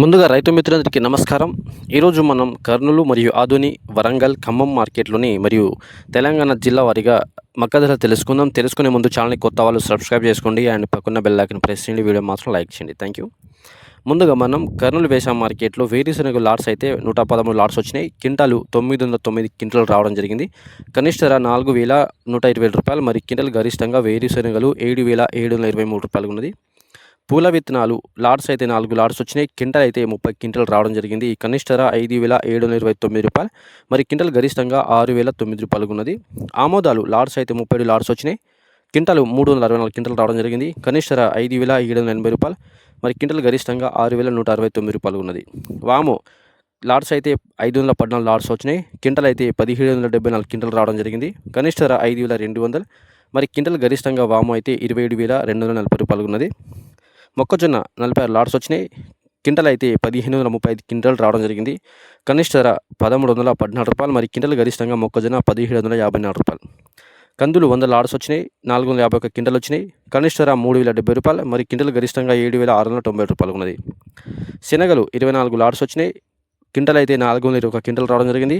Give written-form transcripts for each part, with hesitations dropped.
ముందుగా రైతు మిత్రులందరికీ నమస్కారం. ఈరోజు మనం కర్నూలు మరియు ఆదోని, వరంగల్, ఖమ్మం మార్కెట్‌లోని మరియు తెలంగాణ జిల్లా వారీగా మక్క ధర తెలుసుకుందాం. తెలుసుకునే ముందు ఛానల్‌ని కొత్త వాళ్ళు సబ్స్క్రైబ్ చేసుకోండి అండ్ పక్కన బెల్ ఐకాన్ ప్రెస్ చేయండి. వీడియో మాత్రం లైక్ చేయండి. Thank you. ముందుగా మనం కర్నూలు వేసా మార్కెట్‌లో వేరుశెనగ లాట్స్ అయితే 113 లాట్స్ వచ్చినాయి. క్వింటాలు 909 క్వింటాలు రావడం జరిగింది. కనిష్ట ధర రూ. 4,120 మరి క్వింటాల్ గరిష్టంగా వేరుశెనగలు రూ. 7,723 ఉన్నది. పూల విత్తనాలు లాట్స్ అయితే 4 లాట్స్ వచ్చినాయి. క్వింటాల్ అయితే 30 క్వింటాలు రావడం జరిగింది. ఈ కనిష్ట ధర రూ. 5,729 మరి క్వింటాల్ గరిష్టంగా రూ. 6,009 ఉన్నది. ఆమోదాలు లాట్స్ అయితే 37 లాట్స్ వచ్చినాయి. క్వింటాలు 364 క్వింటాలు రావడం జరిగింది. కనిష్ట ధర రూ. 5,780 మరి క్వింటాల్ గరిష్టంగా రూ. 6,169 ఉన్నది. వాము లాట్స్ అయితే 514 లాట్స్ వచ్చినాయి. క్వింటాల్ అయితే 1,774 క్వింటాలు రావడం జరిగింది. కనిష్ట ధర 5,200 మరి క్వింటాల్ గరిష్టంగా వాము అయితే రూ. 27,240 ఉన్నది. మొక్కజొన్న 46 లాట్స్ వచ్చినాయి. క్వింటాల్ అయితే 1,535 క్వింటాలు రావడం జరిగింది. కనిష్ట ధర రూ. 1,314 మరి క్వింటాల్ గరిష్టంగా మొక్కజొన్న రూ. 1,754. కందులు 100 లాట్స్ వచ్చినాయి. 451 క్వింటాలు వచ్చినాయి. కనిష్ట ధర రూ. 3,070 మరి క్వింటాల్ గరిష్టంగా రూ. 7,690 ఉన్నది. శనగలు 24 లాట్స్ వచ్చినాయి. క్వింటాల్ అయితే 421 క్వింటాలు రావడం జరిగింది.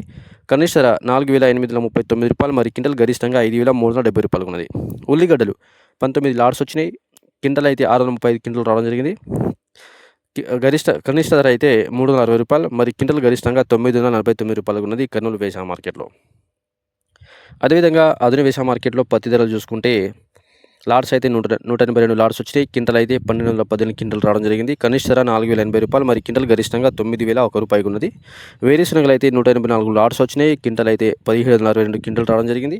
కనిష్ట ధర రూ. 4,839 మరి క్వింటాల్ గరిష్టంగా రూ. 5,370 ఉన్నది. ఉల్లిగడ్డలు 19 లాట్స్ వచ్చినాయి. క్వింటాల్ అయితే 635 క్వింటాలు రావడం జరిగింది. కనిష్ట ధర అయితే రూ. 360 మరి క్వింటాల్ గరిష్టంగా రూ. 949 ఉన్నది కర్నూలు వేసా మార్కెట్లో. అదేవిధంగా ఆదోని వేసా మార్కెట్లో పత్తి ధరలు చూసుకుంటే లాట్స్ అయితే 182 లాట్స్ వచ్చినాయి. క్వింటాల్ అయితే 1,218 క్వింటాలు రావడం జరిగింది. కనిష్ట ధర రూ. 4,080 మరి క్వింటాల్ గరిష్టంగా రూ. 9,001 ఉన్నది. వేరుశెనగలు అయితే 184 లాట్స్ వచ్చినాయి. క్వింటాల్ అయితే 1,762 క్వింటాలు రావడం జరిగింది.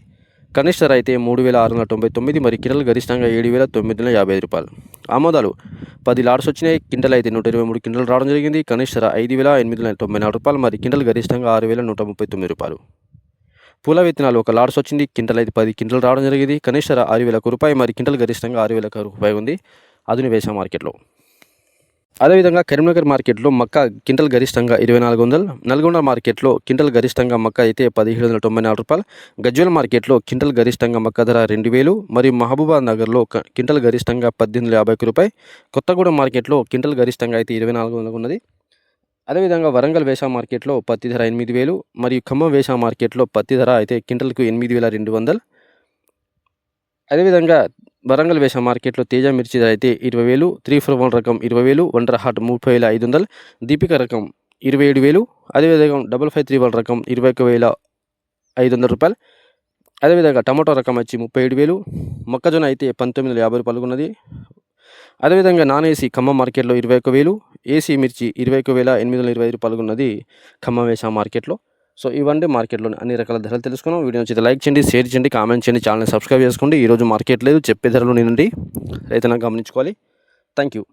కనిష్ట ధర అయితే 3,699 మరి క్వింటాల్ గరిష్టంగా రూ. 7,955. ఆమోదాలు 10 లాట్స్ వచ్చినాయి. క్వింటాల్ అయితే 123 క్వింటాలు రావడం జరిగింది. కనిష్ట ధర రూ. 5,894 మరి క్వింటాల్ గరిష్టంగా రూ. 6,139. పూల విత్తనాలు 1 లాట్స్ వచ్చింది. క్వింటాల్ అయితే 10 క్వింటాలు రావడం జరిగింది. కనిష్ట ధర రూ. 6,000 మరి క్వింటాల్ గరిష్టంగా రూ. 6,001 ఉంది ఆదోని వేసా మార్కెట్లో. అదేవిధంగా కరీంనగర్ మార్కెట్లో మక్క క్వింటాల్ గరిష్టంగా 2,400. నల్గొండ మార్కెట్లో క్వింటాల్ గరిష్టంగా మక్క అయితే రూ. 1,794. గజ్వేల్ మార్కెట్లో క్వింటాల్ గరిష్టంగా మక్క ధర 2,000 మరియు మహబూబా నగర్లో క్వింటాల్ గరిష్టంగా రూ. 1,850. కొత్తగూడెం మార్కెట్లో క్వింటాల్ గరిష్టంగా అయితే 2,400 ఉన్నది. అదేవిధంగా వరంగల్ వేసా మార్కెట్లో పత్తి ధర 8,000 మరియు ఖమ్మం వేసా మార్కెట్లో పత్తి ధర అయితే క్వింటాల్కు 8,200. అదేవిధంగా వరంగల్ వేసా మార్కెట్లో తేజ మిర్చి ధర అయితే 20,000, 341 రకం 20,000, వండర్ హాట్ 30,500, దీపిక రకం 27,000, అదేవిధంగా 5531 రకం 21,500 అదేవిధంగా టమాటో రకం వచ్చి 37,000, మొక్కజొన్న అయితే 1,950 ఉన్నది. అదేవిధంగా నాన్ ఏసీ ఖమ్మం మార్కెట్లో 21,000, ఏసీ మిర్చి 21,825 ఉన్నది ఖమ్మం వేసా మార్కెట్లో. సో ఇవన్నీ మార్కెట్లోని అన్ని రకాల ధరలు తెలుసుకున్నాం. వీడియో నచ్చితే లైక్ చేయండి, షేర్ చేయండి, కామెంట్ చేయండి, ఛానల్ని సబ్స్క్రైబ్ చేసుకోండి. ఈరోజు మార్కెట్ లేదు, చెప్పే ధరలు నేనండి రైతులను గమనించుకోవాలి. Thank you.